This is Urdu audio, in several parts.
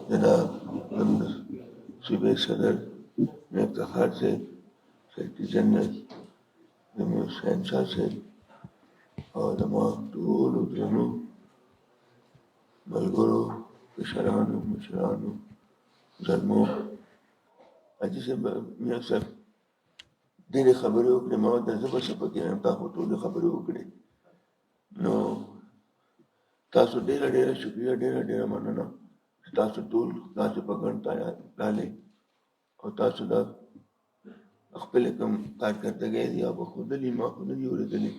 جناب صوبے صدر میں افتخار سے سیکرٹری جنرل جمہور حسین شاہ سے اور تمام ټول درنو ملګرو کشرانو مشرانو زلمو حاجي صاحب میاں صاحب ډېرې خبرې وکړې، ما ورته زه به څه پکې یم، تا خو ټولې خبرې وکړې. نو تاسو ډېره ډېره شکریه، ډېره ډېره مننه چې تاسو ټول داسې په ګڼ تعداد رالئ او تاسو دا خپلې کوم کارکردګۍ دي هغه ښودلي، ما خو نه دي اورېدلي،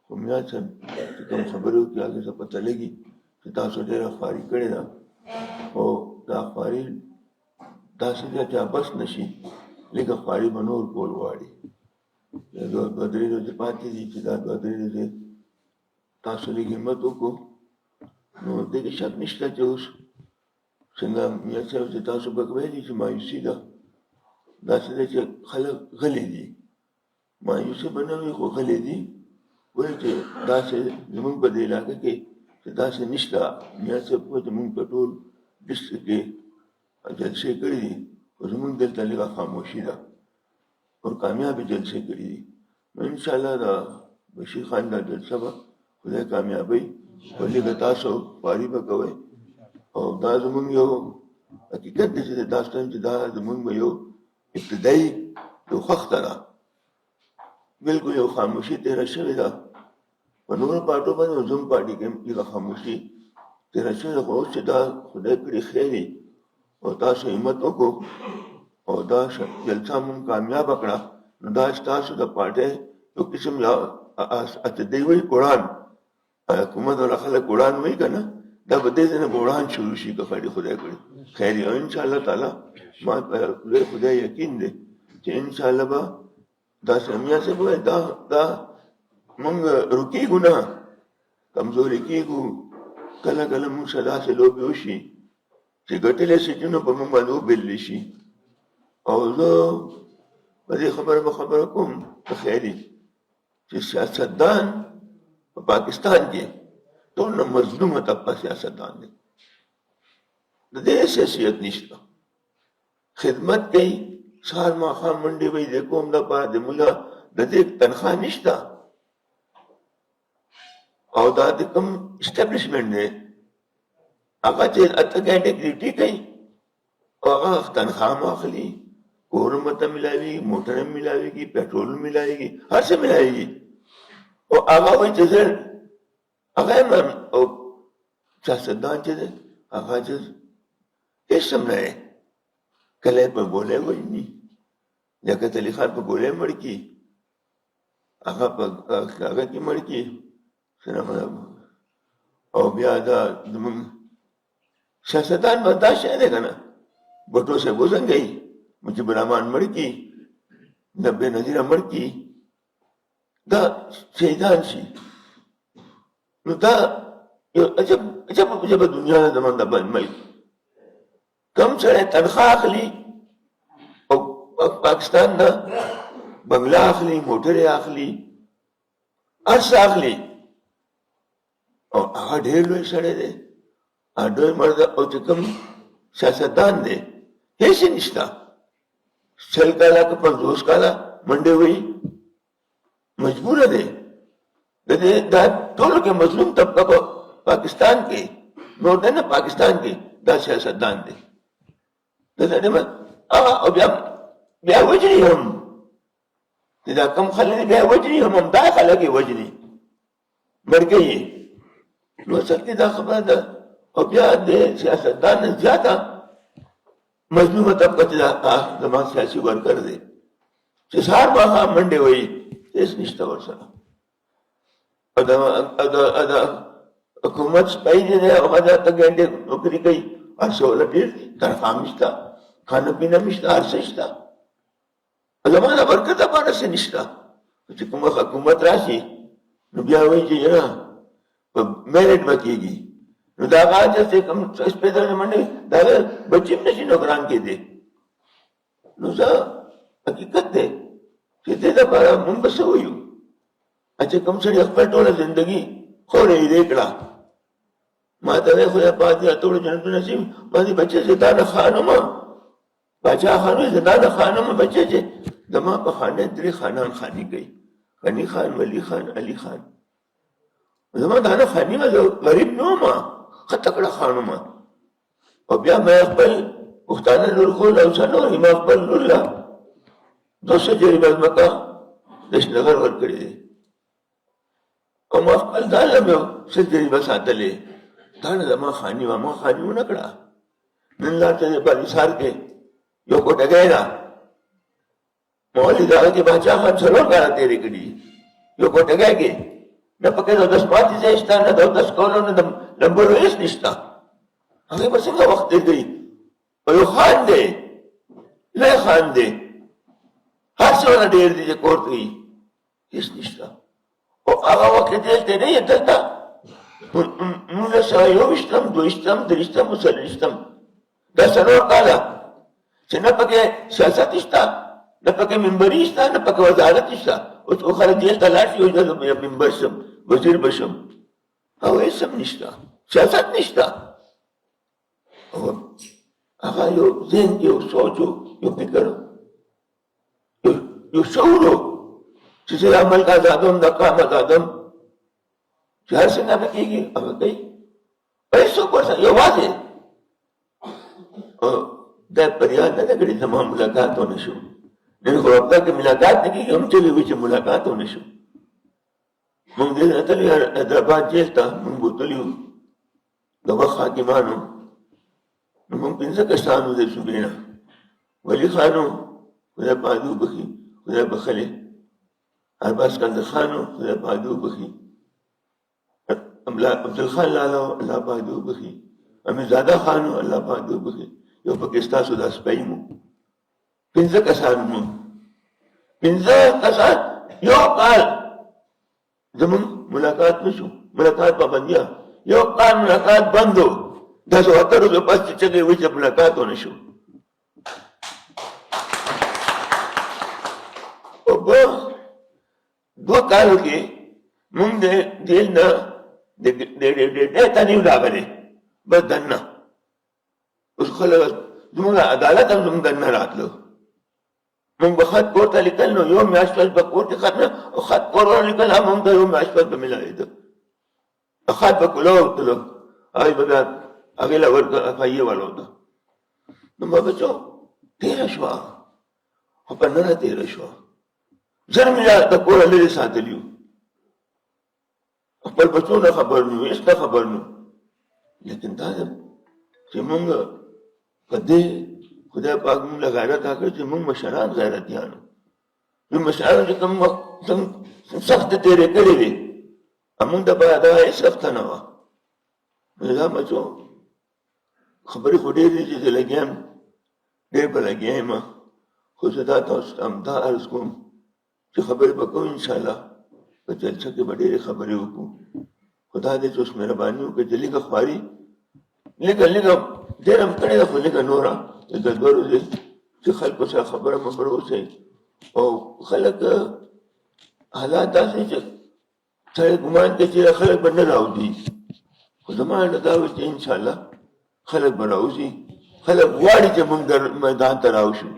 خو میاں صاحب چې کوم خبرې وکړي هغې ته پته لګي چې تاسو ډېره خواري کړې ده او دا خواري داسې ده چې بس نه شي، لږه خواري به نور کول غواړي. دوه درې ورځې پاتې دي چې دا دوه درې ورځې تاسو لږ همت وکړو. نو دې کې شک نشته چې اوس څنګه میاں صاحب چې تاسو به ویلي چې مایوسي ده، داسې ده چې خلک غلي دي، مایوسي به نه وي خو غلي دي. وایي چې داسې زمونږ په دې علاقه کې چې داسې نشته. میاں صاحب وایي چې مونږ په ټول ډسټرکټ کې جلسې کړي دي خو زمونږ دلته لږه خاموشي ده اور کامیابی جلسے کړي دي. نو انشاءالله دا بشیر خان دا جلسه به خدای کامیابی او لږه تاسو خواري به کوئ او دا زمونږ یو حقیقت دی چې تاسو ته چې دا زمونږ به یو ابتدایي یو خښته ده، بالکل یو خاموشي تېره شوې ده. په نورو پارټو باندې زموږ پارټي کې لږه خاموشي تېره شوې ده، خو اوس چې دا خدای کړي خیر وي او تاسو همت وکړو او دا جلسه مونږ کامیاب کړه، نو دا ستاسو د پارټۍ یو قسم یا دی وایي قرآن، حکومت والا خلک قرآن وایي که نه، دا به دې ځای نه به قرآن شروع شي که خدای کړي خیر وي. او انشاءالله تعالی ما په خدای یقین دی چې انشاءالله به داسې میاں صاحب وایي دا مونږ رکېږو نه، کمزوري کېږو. کله کله مونږ سره داسې لوبې وشي چې ګټلې سیټونه په مونږ باندې وبللی شي. او زه په دې خبره کوم په خیري چې سیاستدان په پاکستان کې ټول نه مظلومه طبقه سیاستدان دی، د دې حیثیت نشته، خدمت کوي، سهار ماښام منډې وایي د قوم لپاره، د ملا د دې تنخواه نشته. او دا د کوم اسټابلیشمنټ دی هغه چې اته ګنټې ډیوټي کوي او هغه تنخواه هم اخلي، کور هم ورته ملاوېږي، موټر هم ملاوېږي، پیټرول هم ملاوېږي، هر څه ملاوېږي. او هغه وایي چې زه هغه یم او سیاستدان چې دی هغه چې هېڅ هم نه دی، کله یې په ګولۍ وژني، لیاقت علي خان په ګولۍ مړ کړي، هغه په هغه کې مړ کړي او بیا دا زمونږ سیاستدان به دا شی دی که نه، بټو صاحب وزنګوي، مجيب الرحمان مړ کړي، نبي نظیره مړ کړي، دا شهیدان شي. نو دا یو عجب دنیا ده زمونږ د بندمۍ. کم سړی تنخواه اخلي او پاکستان نه بنګله اخلي، موټرې اخلي، هر څه اخلي او هغه ډېر لوی سړی دی، هغه ډېر مرد. او چې کوم سیاستدان دی هېڅ یې نشته، 40 کاله که 50 کاله منډې وهي، مجبوره دی. د دې دا ټولو کې مظلوم طبقه په پاکستان کې نور دی نه، پاکستان کې دا سیاستدان دی. او بیا وجني هم چې دا کوم خلک بیا وجني هم دا خلک یې وجني مرګي. نو سختي دا خبره ده. او بیا د سیاستدان نه زیاته مظلومه طبقه چې زما سیاسي ورکر دی چې سهار ماښام منډې وهي، هېڅ نشته ورسره. او د حکومت سپی دی دی، هغه د اته ګنټې نوکري کوي، هر څه ورله ډېر دي، تنخواه هم شته، کھانا پینا هم شته، هر څه شته. زما د ورکر دپاره څه نشته. چې کومه حکومت راشي نو بیا وایي چې یاره په میرټ به کېږي، نو دا هغه چې کوم سپېدلې منډې د هغه بچي هم نشي نوکران کېدی. نو زه حقیقت دی چې دې دپاره مونږ به څه وایو. چې کوم سړي خپل ټوله زندګي خورې ایرې کړه ماته خدای پاک دې ټول جنت نصیب باندې بچي چې دا نه خانم بچا خانو چې دا نه خانم بچي چې دما په خانه درې خانان خاني کوي، غني خان، ولی خان، علي خان. زما دا نه خاني ما غریب نو ما خطکړه خانو ما. او بیا مې خپل پښتانه لور خو له څنو ما خپل لور لا 200 جریبه مکه دشنغر ور کړی دي او ما خپل داله مې څه جریبه ساتلې دا نه زما خاني ما خاني نه کړه. نن لا ته په انصار کې یو کوټه غیرا مولوی دا کې بچا خان څلور غاره تیرې کړي یو کوټه کې نه پکې د 10 پاتې ځایسته نه د 10 کولو نه نمبر هیڅ نشته. هغه به څنګه وخت دی او یو خان دی له خان دی هر څو نه ډېر دي چې کوټه وي هیڅ نشته. او هغه وخت دلته نه یې دلته موږ سره یو وشتم دویشتم درشتم مسلشتم دا څلور کاله چې نه پکې سیاست شته نه پکې منبري شته نه پکې وزارت شته. اوس خو خلک دې ته لاړ شي او د منبر شم وزیر بشم او هیڅ هم نشته سیاست نشته. او هغه یو ذهن یو سوچ یو فکر یو شعور چې زه عمل کا آزادم د کام آزادم چې هر څنګه به کېږي هغه کوي پیسو پر یوازې دا پریاد نه کړي زما ملاقات ونه شو. نن خو هفته کې ملاقات نه کېږي هم چلې وي چې ملاقات ونه شو. موږ دې اتلې حیدرآباد جیل ته موږ بوتلیو د وخت حاکمانو نو موږ 15 کسانو د صوبې نه ولی خانو خدای پادو بخي خدای بخلې عباس کندر خانو خدای پادو بخي عبدالخان لالو الله پادو بخي امیرزاده خانو الله پادو بخي یو پاکستان سودا سپایمو 15 کسان مو 15 کسان یو کال زمون ملاقات نشو ملاقات پابندیا یو کال ملاقات بندو 10 روپے پس چگے وچ ملاقات ہونے شو. او دو کالو کې مونږ دې نه د تنیو راغلي بس دنه اوس خلک زموږ عدالت هم زموږ دنه راتلو. مونږ به خط کور ته لیکل نو یو میاشت به کور کې خط نه او خط کور ته لیکل هم مونږ ته یو میاشت به ملایده خط به کولو تلو هغه به بیا هغې له ورکه فایې ولوده. نو ما بچو تېره شوه خو په نره تېره شوه زر مې د کوره لرې ساتلي وو خپل بچو نه خبر نه وو هېڅ نه خبر نه لیکن دا چې مونږ په دې خدای پاک مونږ له غیرت راکړی چې مونږ مشران غیرتیانو نو مشرانو چې کوم وخت سخت تېرې کړې وې مونږ د باید دا هېڅ سخته نه وه. نو دا بچو خبرې خو ډېرې دي چې زه لګیا یم ډېر به لګیا یم خو زه دا تاسو ته همدا عرض کوم چې خبرې به کوو انشاءالله په جلسه کې به ډېرې خبرې وکړو. خدا دې چې اوس مهرباني وکړي چې لږه خواري لږه ډېره هم کړې ده خو لږه نوره د ګډوډو دی چې خلکو سره خبره مبره اوسئ او خلک حالات داسې چې سړی ګمان کوي چې خلک به نه راوځي خو زما نه دا وي چې انشاءالله خلک به راوځي. خلک غواړي چې موږ میدان ته راوشو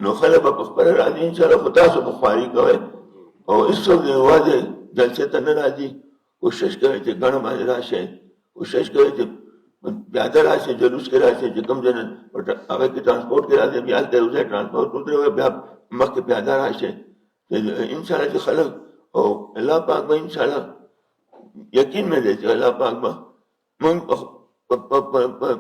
نو خلک به په خپله راځي انشاءالله. خو تاسو به خواري کوئ او هېڅوک یوازې جلسې ته نه راځي. کوشش کوئ چې ګڼه باندې راشئ کوشش کوئ چې پیاده راشئ جلوس کې راشئ چې کوم ځای هغه کې ټرانسپورټ کې راشئ بیا هلته یو ځای ټرانسپورټ ودرېږئ بیا مخکې پیاده راشئ انشاءالله چې خلک او الله پاک به انشاءالله یقین مې دی چې الله پاک به موږ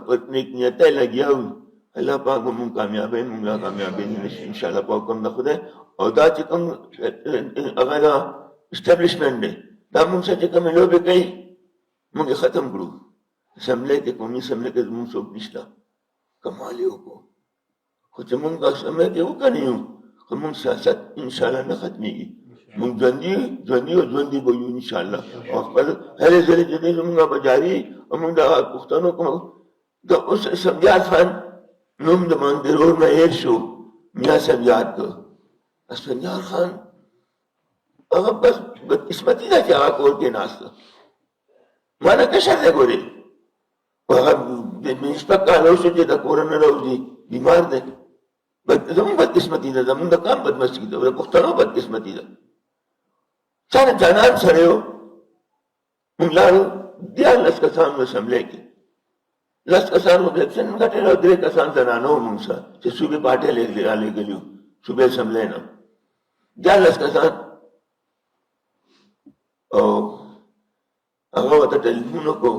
په نیک نیتۍ لګیا وو الله پاک به موږ کامیابوي موږ لا کامیابي نشي انشاءالله په حکم د خدای. او دا چې کوم هغه دا اسټابلیشمنټ دی دا موږ سره چې کومې لوبې کوي موږ یې ختم کړو. اسمبلی کې قومي اسمبلی کې زموږ څوک نشته کمال یې وکړو خو چې موږ اسمبلی کې وکنه یو خو موږ سیاست انشاءالله نه ختمېږي. موږ ژوندي او ژوندي به یو انشاءالله او خپل هرې ځلې چې دی زموږ به جاري او موږ د پښتنو کوم د اوس اسفندیار خان نوم د مانګرور نه هېر شو میاں صاحب یاد کړ اسفندیار خان هغه بس بدقسمتي ده چې هغه کور کې ناسته ما نه کشر دی ګورې نسبت کا لو چې د کورنه راوځي بیمار دی. زمونږ بدقسمتي ده، زمونږ د قام بدمستي ده، د پښتنو بدقسمتي ده. چا جانان سره یو مونږ لاړو 14 کسان اسمبلی کې، 10 کسان الیکشن ګټل او 3 کسان زنانه وو مونږ سره چې صوبې پارټۍ لېږلي وو صوبې اسمبلی نه. 14 کسان او هغه ورته ټلیفون وکړو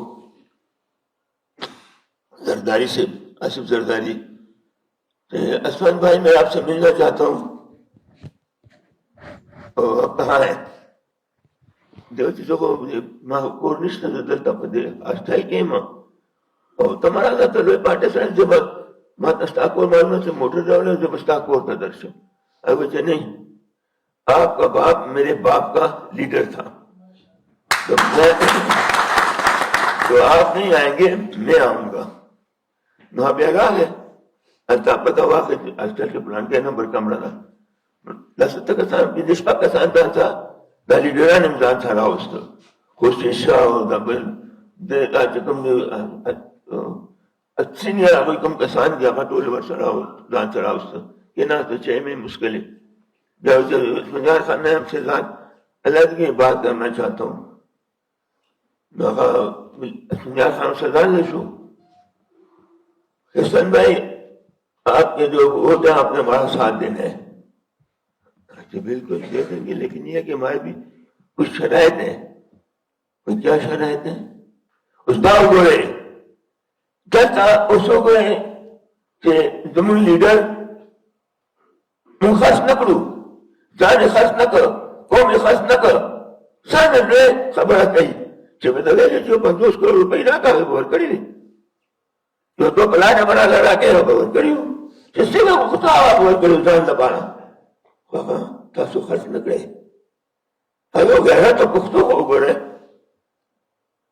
زرداری سے، آصف زرداری، عثمان بھائی میں آپ سے ملنا چاہتا ہوں. آپ کہاں ہیں؟ دیو چې څوک ما کور نشته دلته په دې هاسټل کې یم او ته ما راځه ته لوی پارټۍ سره زه به ما ته ستا کور معلومه چې موټر راوړی زه به ستا کور ته درشم. هغه چې نہیں، آپ کا باپ میرے باپ کا لیڈر تھا، تو آپ نہیں آئیں گے میں آؤں گا. نو بیا راغی هلته پته واخې هاسټل کې پلان کې نمبر کمره ده 10 کسان 15 کسان ځان سره دا لیډران هم ځان سره راوسته، حسین شاه او دا بل دا چې کوم سینیر هغوی کوم کسان دي هغه ټول ورسره ځان سره راوسته. کېناسته چای مې مسکلې بیا اسفندیار خان نے ہم سے ذات علیحدگی بات کرنا چاہتا ہوں. اسفندیار خان سے ذات لے شو حسن بھائی آپ کے جو ووٹ ہیں آپ نے ہمارا ساتھ دینا ہے. بالکل دے دیں گے، لیکن یہ کہ ہمارے بھی کچھ شرائط ہیں. کیا شرائط ہیں؟ اس دا وګورئ دلته اوس وګورئ چې زموږ لیډر مونږ خرڅ نه کړو، ځان یې خرڅ نه کړ، قوم یې خرڅ نه کړ. څنګه دوی خبره کوي چې به د ویلې چې 50 کروڑ روپۍ راکړې به ورکړي دي، یو دو پلانې به راله راکړې به ورکړي وو چې څنګه غوښته هغه به ورکړي ځان لپاره. هغه تاسو خرڅ نه کړئ. هغه غیرت او پښتو وګورئ.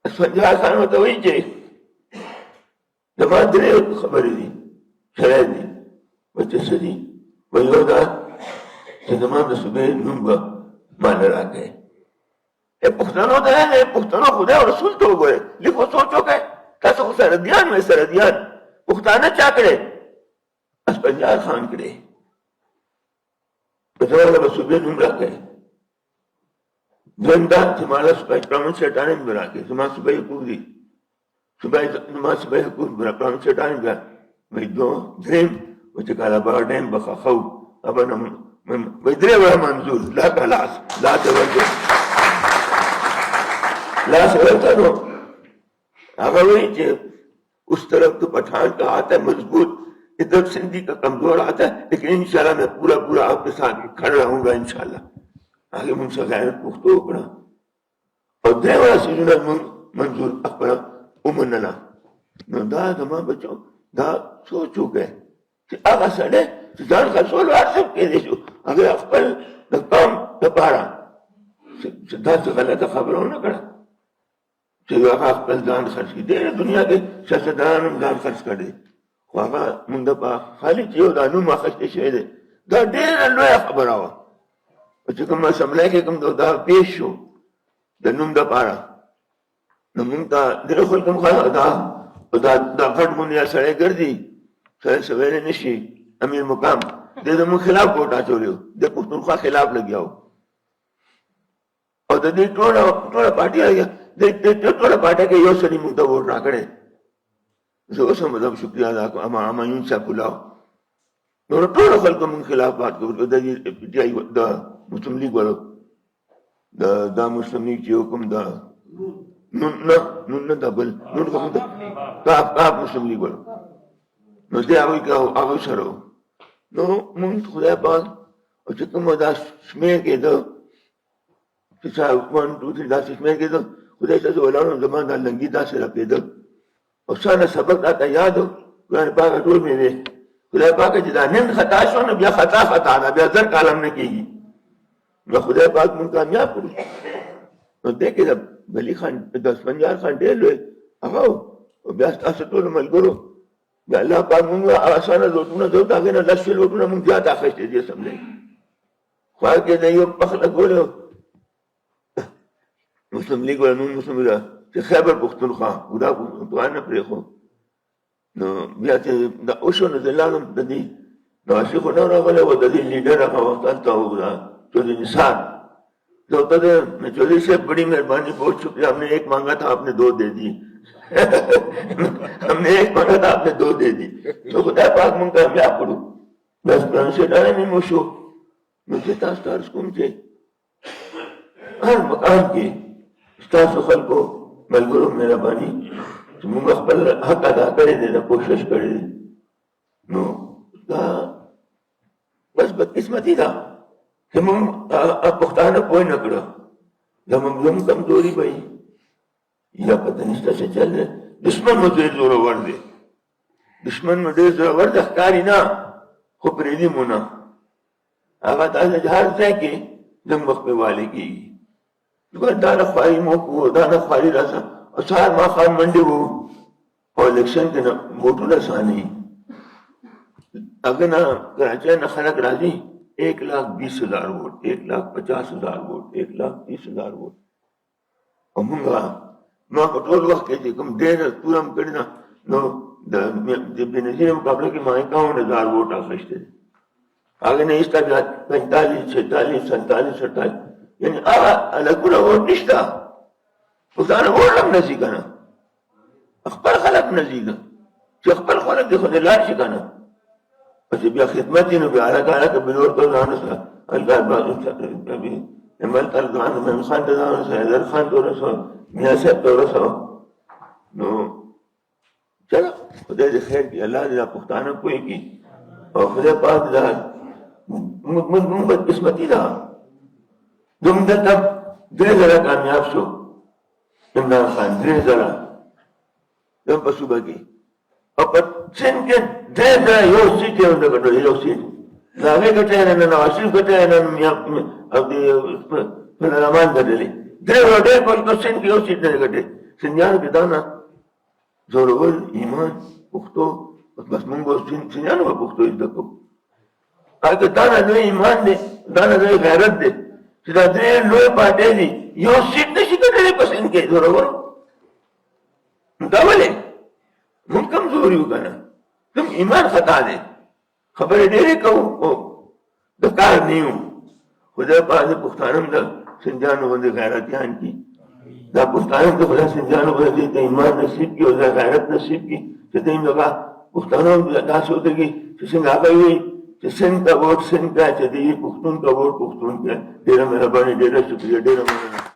اسفندیار خان ورته وایي چې زما 3 خبرې دي شرایط دي. وایي څه دي؟ وایي یو دا چې زما د صوبې نوم به ماله راکړئ. پښتنو ته نه، پښتنو خدای او رسول ته وګورئ. لږ خو سوچ وکړئ، تاسو خو سردیان وئ، سردیان پښتانه چا کړی؟ اسفندیار خان کړی. په زما به صوبې نوم راکړئ. دویم دا چې ماله صوبایي پرامن سیټانې مې راکړئ. زما صوبایي حقوق دي، زما صوبایي حقوق پرامن سیټانې بیا. وایي دریم وایي چې کالاباغ ډیم به ښخوو، هغه نه وایي 3 وړه منظور لا کا لاس لا ته ورکړئ، لاس ورکړه. نو هغه وایي چې اس طرف تو پٹھان کا آتا ہے مضبوط، ادھر سندھی کا کمزور آتا ہے، لیکن انشاءاللہ میں پورا پورا آپ کے ساتھ کھڑا رہوں گا انشاءاللہ. آگے من سے غیرت پختو اکڑا اور دیوہ سجنہ منظور اکڑا امننا. نو دا زمان بچوں دا سوچو گئے کہ آگا سڑے جان خرسول آرسب کے دیشو اگر اخبر نقام دپارا دا سے غلط خبروں نہ کڑا کہ آگا اخبر جان خرچ کی دے دنیا کے سیاستدان جان خرچ کر دے. خواہا مندپا خالی چیو دا نو مخشتے شوئے دے دا دیر لویا خبر آوا چې کوم اسمبلی کې کوم دا پیش شو د نوم د پاره. نو موږ ته د خلکو مخاله دا غټ مونږه سره ګرځي سره سویل نشي. امیر مقام د زمو خلاف ووټ اچولیو، د پښتونخوا خلاف لګیاو او د دې ټوله پارټي د ټوله پارټي کې یو سړي موږ ته ووټ راکړی. زه اوس هم د شکریا ادا کوم امایون صاحب الله نو ټول خلکو موږ خلاف بات کوو. د مسلم لیگ والو دا مسلم لیگ چې حکم دا نون دا بل نون کوم دا مسلم لیگ والو نو دې هغه سره نو موږ خدای پاک او چې کوم دا شمیر کېده چې 1 2 3 دا شمیر کېده خدای ته ولانو زمان دا لنګي دا سره پیدا او څنګه سبق دا یاد قرآن پاک ټول مې وې. خدای پاک چې دا نن خطا شو نو بیا خطا دا بیا زر کالم نه کېږي. نو خدای پاک مونږ کامیاب کړو. نو دې کې د بلی خان د اسفندیار خان ډېر لوی هغه او بیا تاسو ټول ملګرو د الله پاک مونږ اسانه لوټونه زو دا غنه 10 لوټونه مونږ زیات اخیستې دي سملې خو کې د یو پخله ګورو مسلم لیگ ولنو مسلم چې خیبر پښتونخوا دا پښتونخوا نه پرېښو نو بیا چې دا وشو نو د لاړم د دې نواشي خو نه راغلی و د دې لیډر هغه وخت هلته و چودھری نثار تو ہوتا تھا چودھری صاحب بڑی مہربانی بہت شکریہ ہم نے ایک مانگا تھا آپ نے 2 دے دی ہم نے ایک مانگا تھا آپ نے 2 دے دی تو خدا پاک مونږ ته بیا کړو بس پران سے ډاره مې مو شو نو چې تاسو ته عرض کوم چې هر مقام کې ستاسو خلکو ملګرو مهرباني چې موږ خپل حق ادا کړی دی د کوشش کړی دی نو دا بس بدقسمتي ده کہ موږ پښتانه پوه نه کړو زموږ کمزوري به یا پته نشته چې چل دی دشمن مو ډېر زورور دی دشمن مو ډېر زورور دی ښکاري نه خو پرېږدي مو نه هغه تاسو هر ځای کې زموږ مخ پې والي کېږي دا نه خواري مو کوو دا نه خواري راسه او سهار ماښام منډې وو او الیکشن کې نه ووټونه ساني هغه نه کراچۍ نه خلک راځي 1,20,000 ووٹ 1,50,000 ووٹ 1,30,000 ووٹ او موږ ما په ټول وخت کې چې کوم ډېر توره م کړې ده نو د بېنظیر مقابله کې ما 51,000 ووټ اخیستی دی هغې نه ایسته بیا 45 46 47 48 یعنې هغه هلکونه ووټ نشته پښتانه ووټ هم نه ځي که نه خپل خلک نه ځي چې خپل خلک دې خو دې لاړ شي که نه پس بیا خدمت دی نو بیا هلکه هلکه بلور ته ځان سره همت الخان محمد خان ته ځان رسوه حیدر خان ته ورسوه میاں صاحب ته ورسوه نو چلو خدای دې خیر کړي الله دې دا پښتانه پوه کړي او خدای پاک دا موږ بدقسمتي ده زموږ دلته 3 ځله کامیاب شو عمران خان 3 ځله زموږ په صوبه کې او په سند کې 3 ځله یو سیټ یې ونه ګټلو یو سیټ د هغې ګټلی نه نواز شریف ګټلی نه او د فضل الرحمان ګټلی 3 ورځې ډېر په سند کې یو سیټ نه دی ګټلی سندیانو کې دا نه زورور ایمان پښتو بس موږ به سندیانو به پښتو زده کوو هغه دا نه لوی ایمان دی دا نه لوی غیرت دی چې دا 3 لوی پارټۍ دي یو سیټ نه شي ګټلی په سند کې زورور دا ولې موږ کمزوري یو که نه کوم ایمان خطا دی خبرې ډېرې کوو او د کار نه یو خدای پاک دې پښتانه هم د سندیانو باندې غیرتیان کړي دا پښتانه هم د خدای سندیانو باندې ته ایمان نصیب کړي او دا غیرت نصیب کړي چې دوی هم دغه پښتانه هم داسې ودرېږي چې څنګه هغه وایي چې سند کا ووټ سند کا چې د پښتون کا ووټ پښتون کا ډېره مهرباني ډېره شکریه ډېره مننه